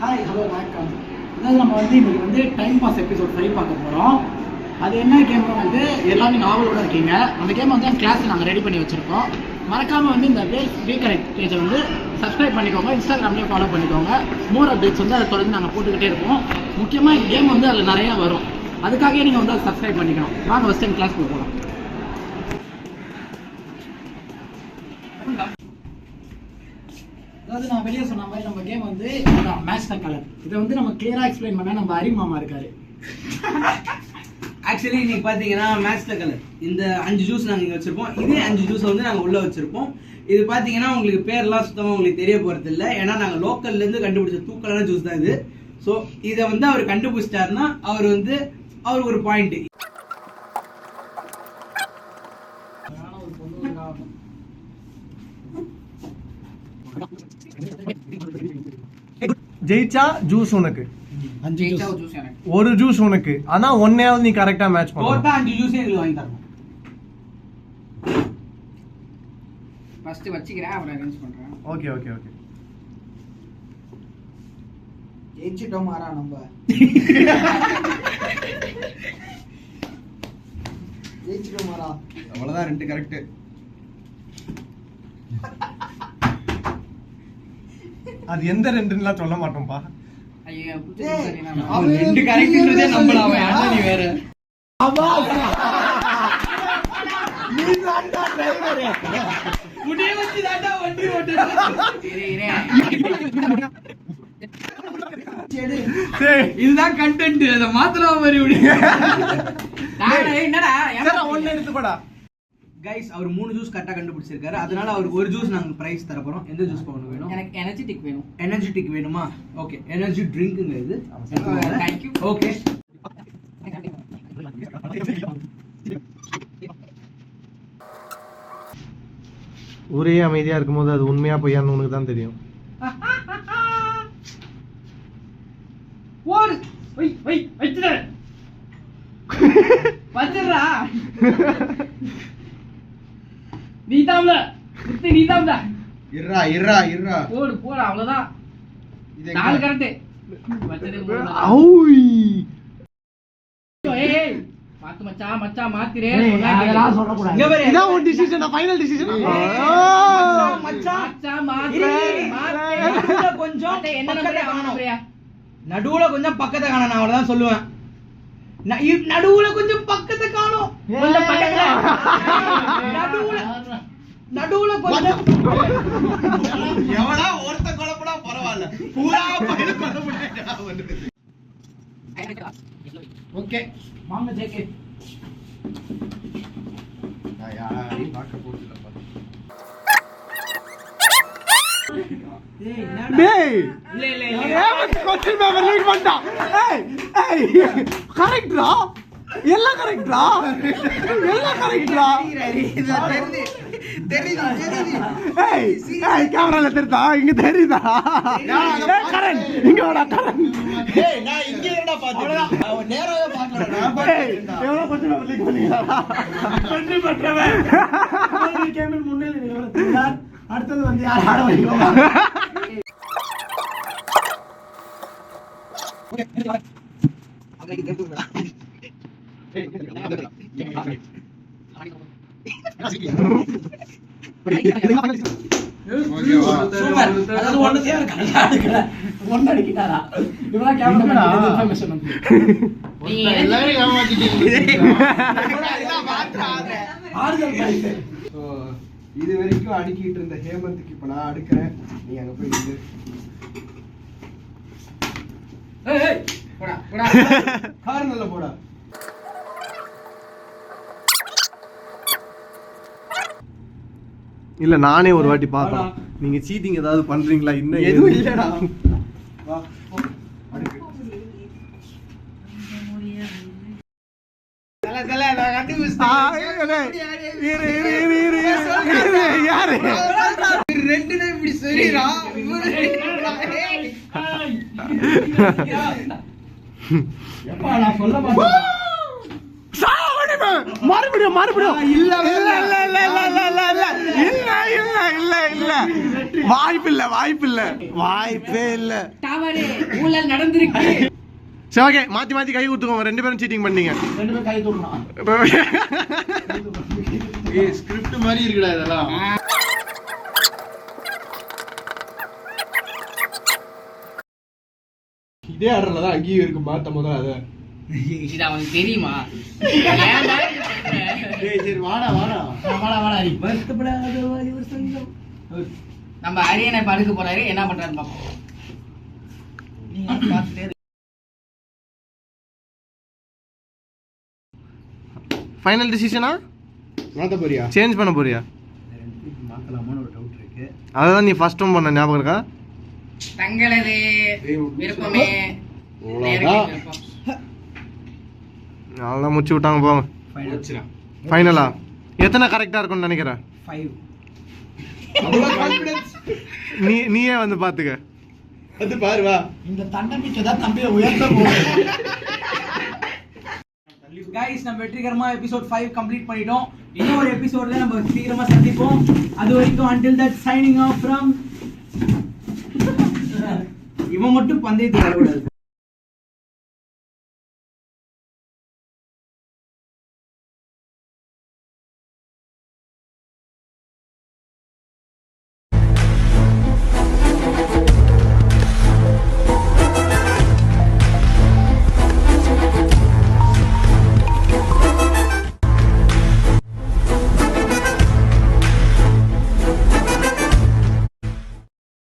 Hi hello வணக்கம். அதாவது நம்ம இன்னைக்கு டைம் பாஸ் எபிசோட் 5 பார்க்க போகிறோம். அது என்ன கேம் எல்லாம் நீங்கள் ஆவலோட இருக்கீங்க. அந்த கேம் கிளாஸ் நாங்கள் ரெடி பண்ணி வச்சுருக்கோம். மறக்காமல் இந்த கனெக்ட் பேஜை சப்ஸ்கிரைப் பண்ணிக்கோங்க. இன்ஸ்டாகிராம்லேயும் ஃபாலோ பண்ணிக்கோங்க. மோர் அப்டேட்ஸ் அதை தொடர்ந்து நாங்கள் போட்டுக்கிட்டே இருப்போம். முக்கியமாக கேம் அதில் நிறையா வரும். அதுக்காகவே நீங்கள் அதை சப்ஸ்கிரைப் பண்ணிக்கணும். வாங்க ஃபஸ்ட் டைம் கிளாஸ் போகலாம். அதாவது நான் வெளியே சொன்ன மாதிரி நம்ம கேம் மேட்ச் த கலர். இதை நம்ம கிளியராக எக்ஸ்பிளைன் பண்ண நம்ம அரிமாமா இருக்காரு. ஆக்சுவலி இன்னைக்கு பார்த்தீங்கன்னா மேட்ச் த கலர் இந்த 5 ஜூஸ் நாங்கள் இங்கே வச்சிருப்போம். இதே 5 ஜூஸை நாங்கள் உள்ளே வச்சிருப்போம். இது பார்த்தீங்கன்னா உங்களுக்கு பேர்லாம் சுத்தமாக உங்களுக்கு தெரிய போகிறது இல்லை. ஏன்னா நாங்கள் லோக்கல்லேருந்து கண்டுபிடிச்ச தூக்கலான ஜூஸ் தான் இது. ஸோ இதை அவர் கண்டுபிடிச்சிட்டாருன்னா அவருக்கு ஒரு பாயிண்ட். ஜெயிச்சா ஜூஸ் உனக்கு, ஒரு ஜூஸ் உனக்கு. ஆனா ஒன்னையாவது நீ கரெக்டா மேட்ச் பண்ணு. 5 ஜூஸ் எங்களுக்கு வாங்கி தரணும். ஃபர்ஸ்ட் வச்சிக்கிறேன், அப்புறம் அரேஞ்ச் பண்றேன். Okay okay okay. ஜெயிச்சிட்டோம் மாறா நம்ம. ஜெயிச்சிட்டோம் மாறா. அவ்வளவுதான், 2 கரெக்ட். அது எந்த 2ன்னுலாம் சொல்ல மாட்டோம்பா. ஐயா அவன் 2 கரெக்ட்ன்றதே நம்பலாம். அவன் நீ வேற நீ தான்டா டிரைவர். முடிய வச்சு தான்டா வண்டி ஓட்டுற. இதுதான் கண்டென்ட். அத மாத்தலாம் மாதிரி என்னடா ஒன்னு எடுத்துக்கோடா. கைஸ் அவர் 3 ஜூஸ் கரெக்டா கண்டுபிடிச்சிருக்காரு. அதனால அவருக்கு ஒரு ஜூஸ் நாங்க பிரைஸ் தர போறோம். எந்த ஜூஸ் போகணும் வேணும்? எனக்கு எனர்ஜெட்டிக் வேணும். எனர்ஜெட்டிக் வேணுமா? ஓகே, எனர்ஜி ட்ரிங்க்ங்க இது. Thank you. ஓகே, ஒரே அமைதியா இருக்கும்போது அது உண்மையா பொய்யான்னு உனக்கு தான் தெரியும். ஓடு வை வை வெச்சுடா வச்சிரா. நீதாம்ல குத்தி நீதாம்ல. இர்ரா இர்ரா இர்ரா. போடு போடு, அவ்வளவுதான். நாலு கரெக்ட். வச்சதே போடு. ஓய் ஏய் ஏய் மாத்து மச்சான் மச்சான் மாத்திரே. அதெல்லாம் சொல்ல கூடாது. இதான் உன் டிசிஷன், ஃபைனல் டிசிஷன். மச்சான் மச்சான் மாத்திரே மாத்திரே. கொஞ்சம் என்ன நம்பரே காணோம்யா. நடுவுல கொஞ்சம் பக்கத்தை காணோம். நான் அவ்வளவுதான் சொல்லுவேன். நடுவுல கொஞ்சம் பக்கத்தை காணோம். கொஞ்சம் பக்கத்துல நடுவுல கொஞ்சம் எவனா ஒருத்த குழப்படா பரவாயில்ல, பூரா பையில பண்ண முடியாதா. ஓகே வாங்க ஜேகே. நான் யாரையும் பார்க்க போறதில்ல. டேய் இல்ல இல்ல ஏன் கொஸ்டின் பேப்பர் லீக் பண்ணா? ஏய் ஏய் கரெக்ட்டா? எல்லாம் கரெக்ட்டா? எல்லாம் கரெக்ட்டா? தெரியுது தெரியுது. ஏய் ஏய் கேமரால தெரியுதா? இங்க தெரியுதா? ஏய் கரண் இங்க வாடா கரண். ஏய் நான் இங்க என்னடா பாத்தேன். அவன் நேராவே பார்க்கல. நான் பார்த்தேன். எவ்வளவு கொஸ்டின் பேப்பர் லீக் பண்ணீங்களா? வெற்றி பெற்றவன் ஒரு கேமில் முன்னிலை நிறுவனத்தார். அடுத்தது யார் ஆட வைக்கோமா? சூப்பர். அதாவது ஒண்ணே இருக்காங்க. ஒண்ணு அடிக்கிட்டாரா? இவரா கேமரா இன்ஃபர்மேஷன் வந்து. நீங்க எல்லாரும் ஏமாத்திட்டீங்க. இதெல்லாம் மாத்றாத. ஆறுதல் பிரைஸ். சோ இது வரைக்கும் அடிக்கிட்டு இருந்த ஹேமந்த்க்கு இப்ப நான் அடுக்கறேன். நீ அங்க போய் நில்லு. ஏய் ஏய் போடா போடா. கார்னர்ல போடா. இல்ல நானே ஒரு வாட்டி பார்த்தேன். நீங்க சீட்டிங் ஏதாவது பண்றீங்களா? இன்னும் எதுவும் இல்லடா. வா அடுக்கு. தல தல நான் கண்டுபிடிச்சேன். யாரு ரெண்டு நேம் இப்படி சரிடா. எப்பா நான் சொல்ல மாட்டேன். மறுபடியும் மறுபடியும் இல்ல இல்ல இல்ல இல்ல இல்ல இல்ல இல்ல இல்ல இல்ல இல்ல வாய்ப்பில்ல வாய்ப்பே இல்ல. தவறு ஊழல் நடந்திருக்கு. சரி ஓகே, மாத்தி மாத்தி கை ஊத்துக்கோங்க. 2 பேரும் சீட்டிங் பண்ணீங்க. 2 பேரும் கை தூக்கணும். ஏய் ஸ்கிரிப்ட் மாதிரி இருக்குடா இதெல்லாம். இதே ஆர்டர்ல தான் அங்கேயும் இருக்கு, மாத்த முதல்ல அத. இது அவனுக்கு தெரியுமா? டேய் சரி வாடா வாடா. வாடா ஹரி. வருத்தப்படாத வாலிபர் சங்கம். நம்ம அரியணை படுக்க போறாரு, என்ன பண்றாரு பாப்போம். நீங்க பார்த்துட்டே இருங்க. ஃபைனல் டிசிஷனா மாத்த போறியா? சேஞ்ச் பண்ண போறியா? மாத்தலாமான்னு ஒரு டவுட் இருக்கு. அதான் நீ ஃபர்ஸ்ட் டைம் பண்ண ஞாபகம் இருக்கா? தங்களது விருப்பமே அவ்வளவுதான். விருப்பம். நல்லா முடிச்சு விட்டாங்க போங்க. ஃபைனலா எத்தனை கரெக்டா இருக்கும்னு நினைக்கிறேன்? 5. அவ்வளவு கான்ஃபிடன்ஸ். நீயே வந்து பாத்துக்க. அது பாரு வா. இந்த தன்னம்பிக்கை தான் தம்பியை உயர்த்த போகுது. கைஸ் நம்ம வெற்றிகரமா எபிசோட் 5 கம்ப்ளீட் பண்ணிட்டோம். இன்னொரு எபிசோட்ல நம்ம சீக்கிரமா சந்திப்போம். அது வரைக்கும் until that signing off from இவன் மட்டும் பந்தயத்துக்கு வரக்கூடாது.